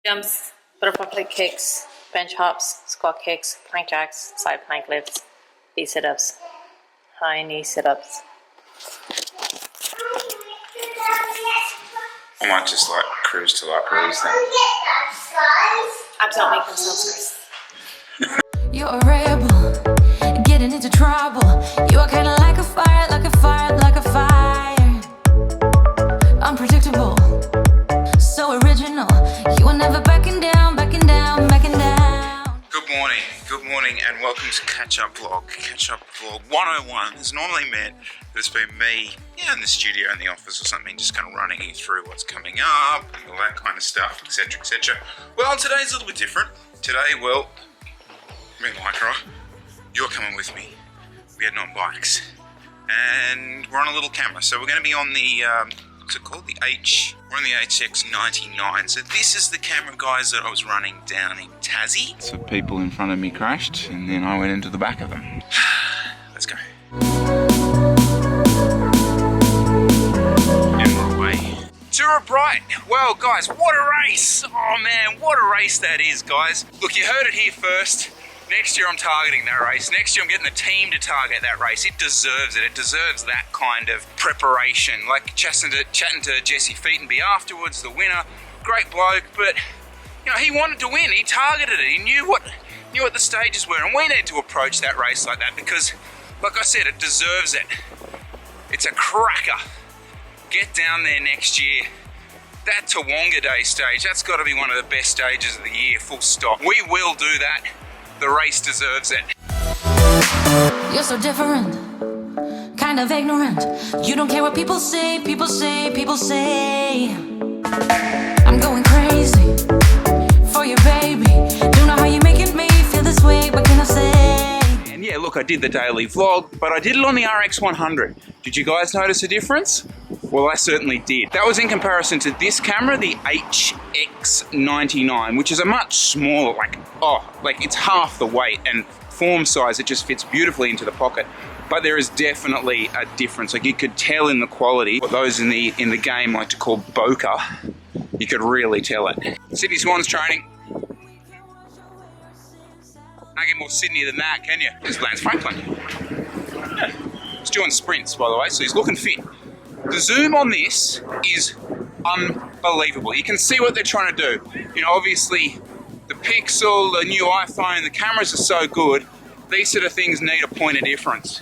Jumps, butterfly kicks, bench hops, squat kicks, plank jacks, side plank lifts, knee sit-ups, high knee sit-ups. I might just like cruise till I cruise then. Abs don't make themselves cruise. You're a rebel, getting into trouble. You are kinda like a fire, like a fire, like a fire. Unpredictable, so original. You are never backing down, backing down, backing down. Good morning and welcome to Catch Up Vlog 101. It's normally meant that it's been me in the studio in the office or something, just kind of running you through what's coming up and all that kind of stuff, etc, etc. Well, today's a little bit different. Today, well, me and Lycra, you're coming with me. We're heading on bikes and we're on a little camera. So we're going to be on the, what's it called? We're on the HX99. So this is the camera, guys, that I was running down in Tassie. So people in front of me crashed and then I went into the back of them. Let's go. And we're away. Dura Bright. Well, guys, what a race. Oh man, what a race that is, guys. Look, you heard it here first. Next year I'm targeting that race. Next year I'm getting the team to target that race. It deserves it. It deserves that kind of preparation. Like chatting to Jesse Featonby afterwards, the winner. Great bloke, but you know, he wanted to win. He targeted it. He knew what the stages were, and we need to approach that race like that because, like I said, it deserves it. It's a cracker. Get down there next year. That Tawonga Day stage, that's got to be one of the best stages of the year, full stop. We will do that. The race deserves it. You're so different, kind of ignorant. You don't care what people say, people say, people say. I'm going crazy for you, baby. Don't know how you're making me feel this way, what can I say? And yeah, look, I did the daily vlog, but I did it on the RX100. Did you guys notice a difference? Well, I certainly did. That was in comparison to this camera, the HX99, which is a much smaller, like it's half the weight, and form size, it just fits beautifully into the pocket. But there is definitely a difference. Like you could tell in the quality, what those in the game like to call bokeh, you could really tell it. Sydney Swan's training. Can't get more Sydney than that, can you? There's Lance Franklin. Yeah. He's doing sprints, by the way, so he's looking fit. The zoom on this is unbelievable. You can see what they're trying to do. You know, obviously the Pixel, the new iPhone, the cameras are so good. These sort of things need a point of difference.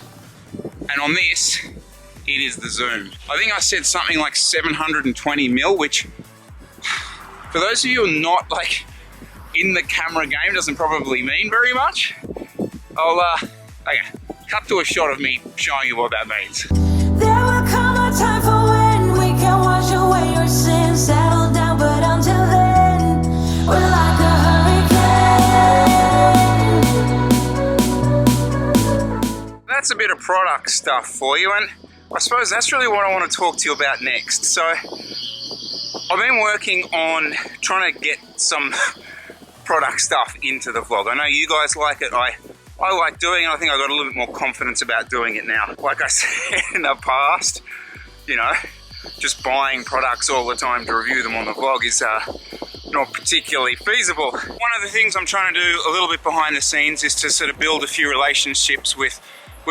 And on this, it is the zoom. I think I said something like 720mm, which for those of you who are not like in the camera game doesn't probably mean very much. Okay, cut to a shot of me showing you what that means. There will come a time for when we can wash away your sins, settle down, but until then, we're like a hurricane. That's a bit of product stuff for you, and I suppose that's really what I want to talk to you about next. So I've been working on trying to get some product stuff into the vlog. I know you guys like it. I like doing it. I think I got a little bit more confidence about doing it now. Like I said in the past, you know, just buying products all the time to review them on the vlog is not particularly feasible. One of the things I'm trying to do a little bit behind the scenes is to sort of build a few relationships with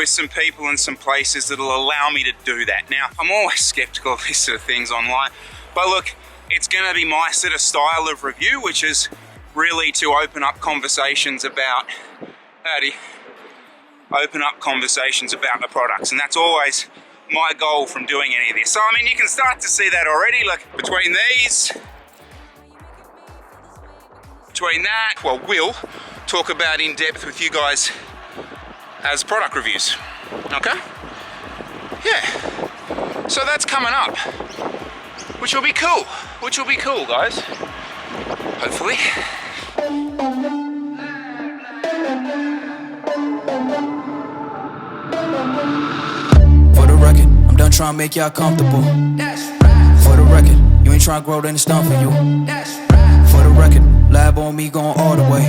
some people and some places that'll allow me to do that. Now, I'm always skeptical of these sort of things online, but look, it's gonna be my sort of style of review, which is really to open up conversations about the products, and that's always my goal from doing any of this. So I mean, you can start to see that already. Like between that, well, we'll talk about in depth with you guys as product reviews. Okay? Yeah. So that's coming up, which will be cool. Guys. Hopefully. For the record, I'm done trying to make y'all comfortable. For the record, you ain't trying to grow, then it's done for you. For the record, lab on me going all the way.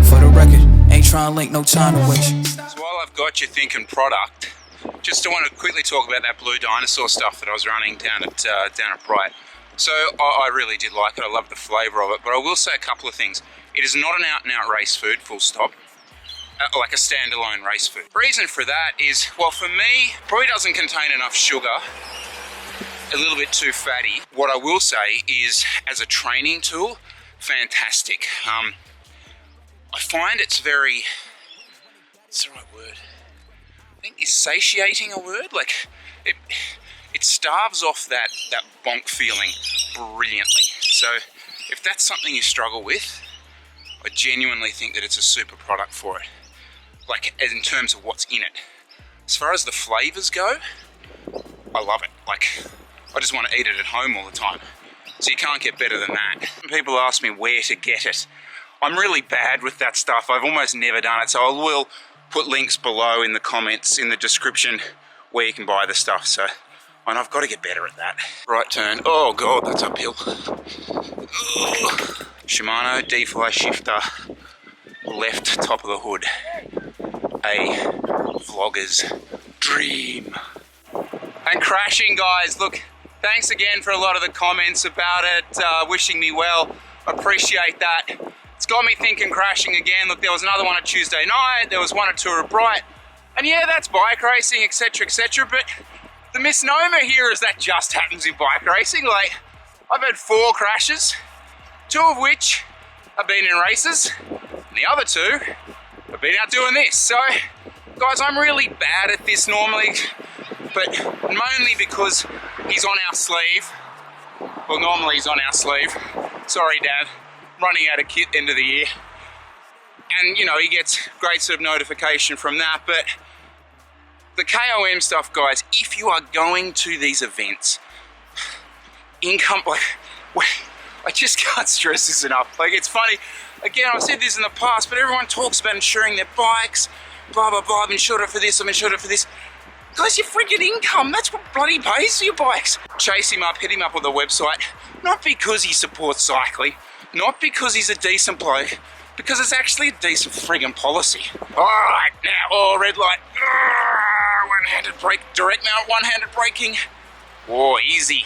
For the record, ain't trying to link, no time to waste. So while I've got you thinking product, just want to quickly talk about that blue dinosaur stuff that I was running down at Bright. So I really did like it. I love the flavour of it, but I will say a couple of things. It is not an out-and-out race food, full stop. Like a standalone race food. Reason for that is, well, for me, probably doesn't contain enough sugar, a little bit too fatty. What I will say is, as a training tool, fantastic. I find it's very, what's the right word? I think, is satiating a word? Like, it starves off that bonk feeling brilliantly. So if that's something you struggle with, I genuinely think that it's a super product for it. Like, in terms of what's in it. As far as the flavors go, I love it. Like, I just want to eat it at home all the time. So you can't get better than that. People ask me where to get it. I'm really bad with that stuff. I've almost never done it. So I will put links below in the comments, in the description, where you can buy the stuff. So, and I've got to get better at that. Right turn. Oh God, that's uphill. Ugh. Shimano D-fly shifter, left top of the hood. A vlogger's dream. And crashing, guys. Look, thanks again for a lot of the comments about it, wishing me well. Appreciate that. It's got me thinking crashing again. Look, there was another one on Tuesday night. There was one at Tour of Bright. And yeah, that's bike racing, etc., etc. But the misnomer here is that just happens in bike racing. Like, I've had 4 crashes, 2 of which have been in races, and the other 2 have been out doing this. So, guys, I'm really bad at this normally, but mainly because he's on our sleeve. Well, normally he's on our sleeve. Sorry, Dad. Running out of kit end of the year. And, you know, he gets great sort of notification from that, but the KOM stuff, guys, if you are going to these events, income, like, I just can't stress this enough. Like, it's funny, again, I've said this in the past, but everyone talks about insuring their bikes, blah, blah, blah, I've insured it for this, I've insured it for this. Guys, your freaking income, that's what bloody pays for your bikes. Chase him up, hit him up on the website, not because he supports cycling, not because he's a decent bloke, because it's actually a decent friggin' policy. Alright, now, red light. One-handed brake, direct mount, one-handed braking. Whoa, easy,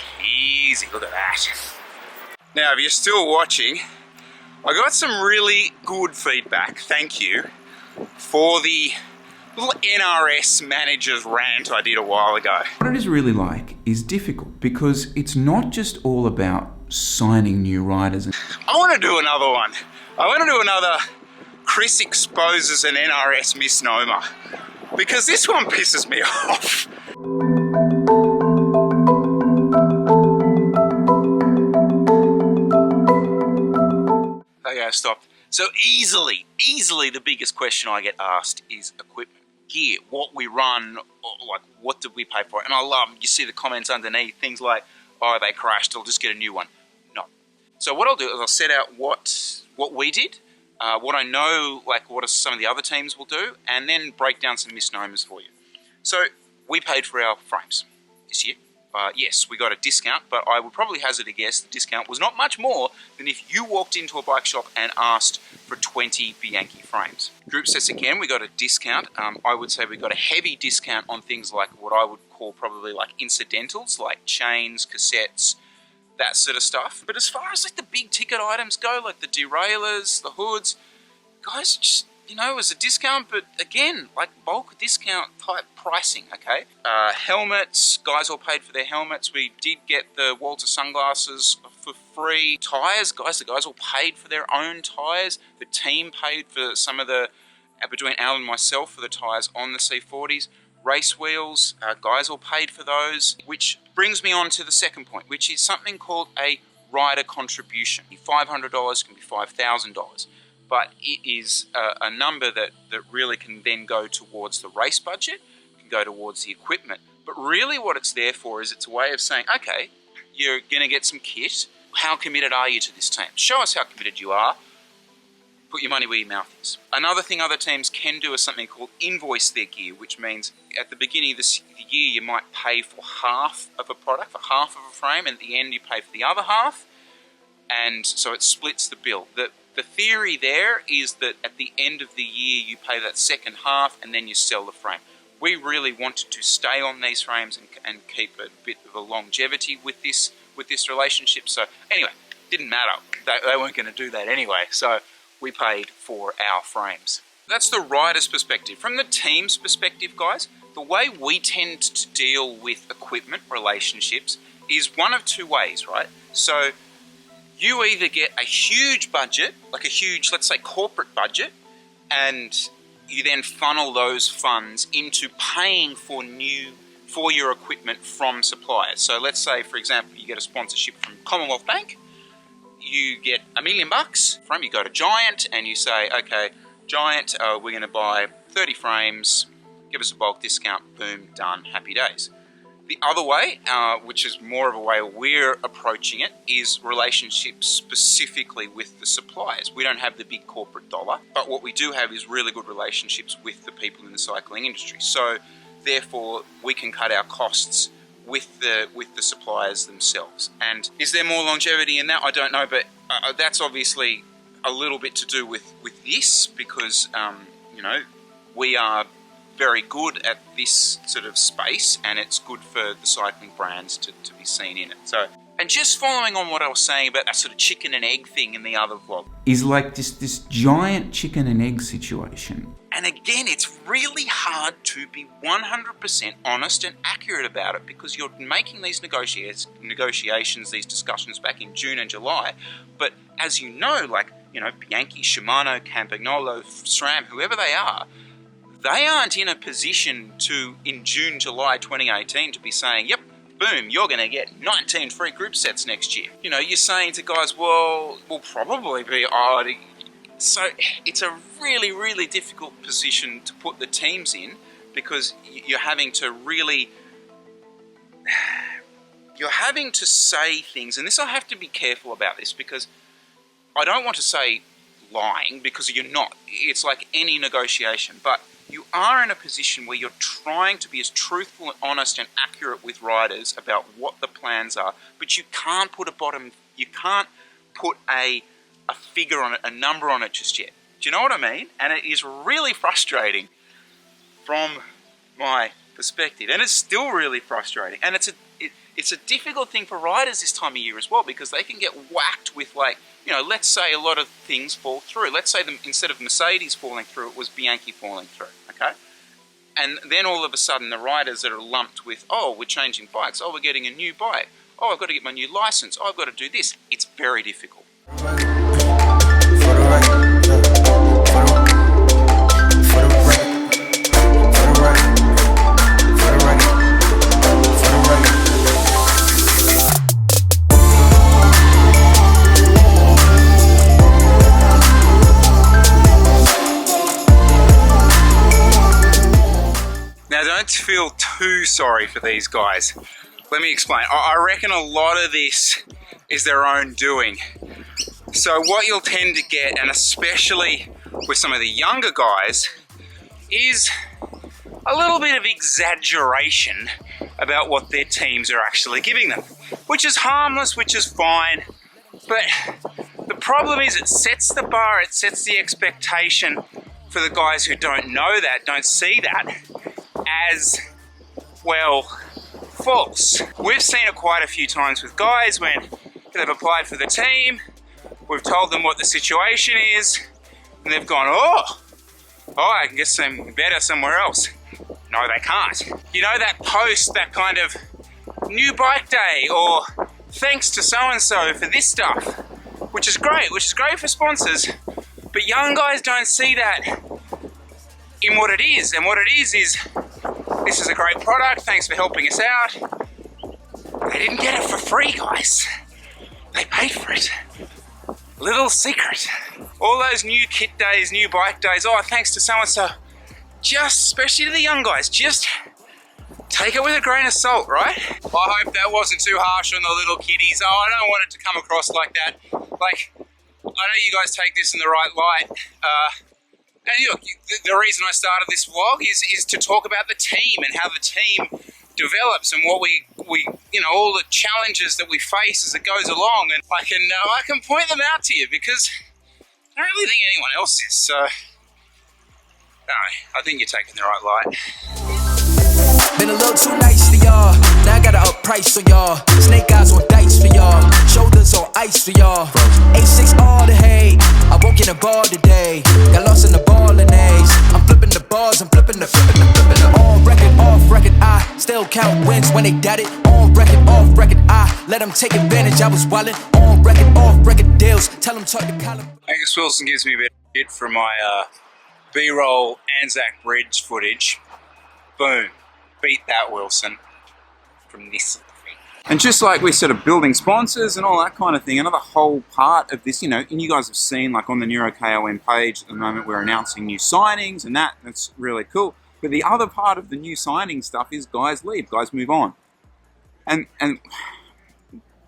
easy, look at that. Now, if you're still watching, I got some really good feedback, thank you, for the little NRS manager's rant I did a while ago. What it is really like is difficult because it's not just all about signing new riders. I want to do another one. I want to do another Chris exposes an NRS misnomer, because this one pisses me off. Okay, I stopped. So easily the biggest question I get asked is equipment, gear, what we run, or like what did we pay for it? And I love, you see the comments underneath, things like, oh, they crashed, I'll just get a new one. No. So what I'll do is I'll set out what we did, what I know, like what some of the other teams will do, and then break down some misnomers for you. So we paid for our frames this year. Yes, we got a discount, but I would probably hazard a guess the discount was not much more than if you walked into a bike shop and asked for 20 Bianchi frames. GROUPSET again, we got a discount. I would say we got a heavy discount on things like what I would call probably like incidentals, like chains, cassettes, that sort of stuff. But as far as like the big ticket items go, like the derailleurs, the hoods, guys, just, you know, it was a discount, but again, like bulk discount type pricing, okay? Helmets, guys all paid for their helmets. We did get the Walter sunglasses for free. Tyres, guys, the guys all paid for their own tyres. The team paid for some of the, between Alan and myself, for the tyres on the C40s. Race wheels, guys all paid for those, which brings me on to the second point, which is something called a rider contribution. $500 can be $5,000. But it is a number that really can then go towards the race budget, can go towards the equipment. But really what it's there for is it's a way of saying, okay, you're going to get some kit. How committed are you to this team? Show us how committed you are. Put your money where your mouth is. Another thing other teams can do is something called invoice their gear, which means at the beginning of the year you might pay for half of a product, for half of a frame, and at the end you pay for the other half. And so it splits the bill. The theory there is that at the end of the year you pay that second half and then you sell the frame. We really wanted to stay on these frames and keep a bit of a longevity with this with this relationship. So anyway, didn't matter. They weren't going to do that anyway. So we paid for our frames. That's the rider's perspective. From the team's perspective, guys, the way we tend to deal with equipment relationships is one of two ways, right? So you either get a huge budget, like a huge, let's say, corporate budget, and you then funnel those funds into paying for your equipment from suppliers. So let's say, for example, you get a sponsorship from Commonwealth Bank, you get $1 million from, you go to Giant and you say, okay, Giant, we're going to buy 30 frames, give us a bulk discount, boom, done, happy days. The other way, which is more of a way we're approaching it, is relationships specifically with the suppliers. We don't have the big corporate dollar, but what we do have is really good relationships with the people in the cycling industry. So therefore, we can cut our costs with the suppliers themselves. And is there more longevity in that? I don't know, but that's obviously a little bit to do with this because, you know, we are very good at this sort of space, and it's good for the cycling brands to be seen in it. So, and just following on what I was saying about that sort of chicken and egg thing in the other vlog, is like this giant chicken and egg situation. And again, it's really hard to be 100% honest and accurate about it because you're making these negotiations, these discussions back in June and July. But as you know, like, you know, Bianchi, Shimano, Campagnolo, SRAM, whoever they aren't in a position to, in June, July 2018, to be saying, yep, boom, you're going to get 19 free group sets next year. You know, you're saying to guys, well, we'll probably be odd. So it's a really, really difficult position to put the teams in because you're having to say things, and this I have to be careful about this because I don't want to say lying because you're not. It's like any negotiation, but you are in a position where you're trying to be as truthful and honest and accurate with riders about what the plans are, but you can't put a figure on it, a number on it just yet. Do you know what I mean? And it is really frustrating from my perspective, and it's still really frustrating. And it's a difficult thing for riders this time of year as well because they can get whacked with, like, you know, let's say a lot of things fall through. Let's say instead of Mercedes falling through, it was Bianchi falling through, okay? And then all of a sudden the riders that are lumped with, oh, we're changing bikes, oh, we're getting a new bike, oh, I've got to get my new license, oh, I've got to do this. It's very difficult. Now, don't feel too sorry for these guys. Let me explain. I reckon a lot of this is their own doing. So what you'll tend to get, and especially with some of the younger guys, is a little bit of exaggeration about what their teams are actually giving them, which is harmless, which is fine. But the problem is it sets the bar, it sets the expectation for the guys who don't know that, don't see that, as, well, false. We've seen it quite a few times with guys when they've applied for the team, we've told them what the situation is, and they've gone, oh, I can get some better somewhere else. No, they can't. You know that post, that kind of new bike day, or thanks to so-and-so for this stuff, which is great for sponsors, but young guys don't see that in what it is, and what it is this is a great product, thanks for helping us out. They didn't get it for free, guys. They paid for it. Little secret. All those new kit days, new bike days, oh, thanks to so-and-so. Just, especially to the young guys, just take it with a grain of salt, right? I hope that wasn't too harsh on the little kiddies. Oh, I don't want it to come across like that. Like, I know you guys take this in the right light. And look, the reason I started this vlog is to talk about the team and how the team develops and what we you know, all the challenges that we face as it goes along. And I can point them out to you because I don't really think anyone else is. So, no, I think you're taking the right light. Been a little too nice for y'all. Now I gotta up price on y'all. Snake eyes on dice for y'all. Shoulders on ice for y'all. A6 all the hate. I won't get a ball today. Got lost in the ball and A's. I'm flipping the bars, I'm flipping the. On record, off record, I still count wins when they doubt it. On record, off record, I let them take advantage. I was wildin'. On record, off record deals. Tell them talk to Colin. Angus Wilson gives me a bit of shit for my B-roll Anzac Bridge footage. Boom. Beat that, Wilson. From this. And just like we're sort of building sponsors and all that kind of thing, another whole part of this, you know, and you guys have seen, like on the NeuroKOM page at the moment, we're announcing new signings and that's really cool. But the other part of the new signing stuff is guys leave, guys move on. And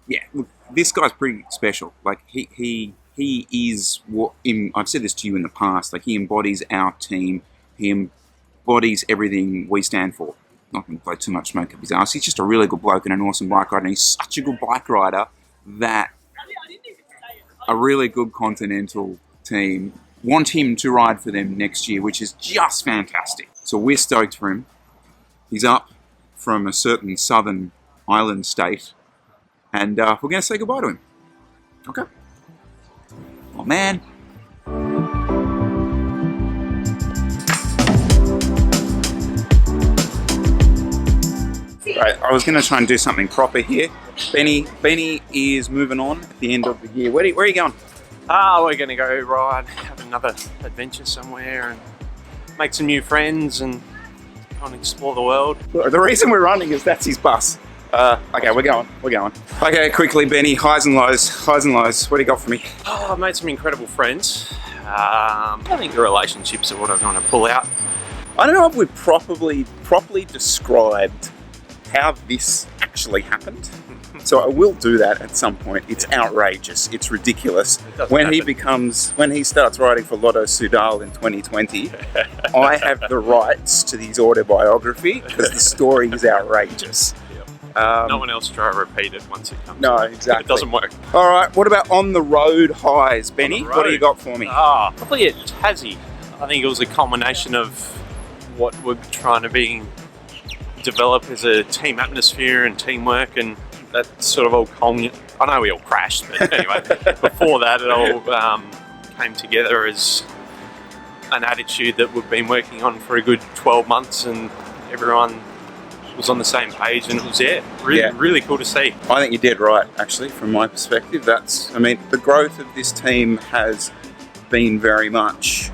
yeah, look, this guy's pretty special. Like he is what, I've said this to you in the past, like he embodies our team, he embodies everything we stand for. Not going to blow too much smoke up his ass. He's just a really good bloke and an awesome bike rider. And he's such a good bike rider that a really good Continental team want him to ride for them next year, which is just fantastic. So we're stoked for him. He's up from a certain southern island state, and we're going to say goodbye to him. Okay. Oh man. Right, I was going to try and do something proper here. Benny is moving on at the end of the year. Where are you going? We're going to go ride, have another adventure somewhere and make some new friends and kind of explore the world. The reason we're running is that's his bus. Okay, we're going. Okay, quickly, Benny, highs and lows. What do you got for me? I've made some incredible friends. I think the relationships are what I'm going to pull out. I don't know if we've properly described how this actually happened. So I will do that at some point. It's outrageous. It's ridiculous. When he starts riding for Lotto Soudal in 2020, I have the rights to his autobiography because the story is outrageous. No one else try to repeat it once it comes. No, exactly. It doesn't work. All right, what about on the road highs, Benny? What do you got for me? Probably at Tassie. I think it was a culmination of what we're trying to develop as a team atmosphere and teamwork, and that sort of all culminated. I know we all crashed, but anyway, before that it all came together as an attitude that we've been working on for a good 12 months, and everyone was on the same page, and it was really cool to see. I think you did right, actually, from my perspective. The growth of this team has been very much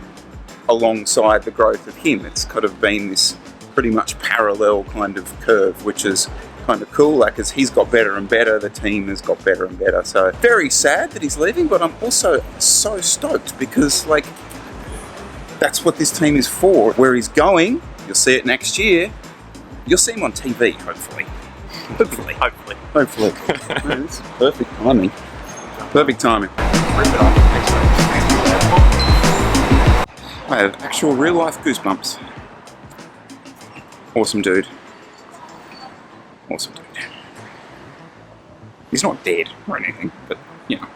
alongside the growth of him. It's kind of been this pretty much parallel kind of curve, which is kind of cool. Like, as he's got better and better, the team has got better and better. So very sad that he's leaving, but I'm also so stoked because, like, that's what this team is for. Where he's going, you'll see it next year. You'll see him on TV, hopefully. Hopefully. This is perfect timing. Perfect timing. I have actual real life goosebumps. Awesome dude. He's not dead or anything, but you know.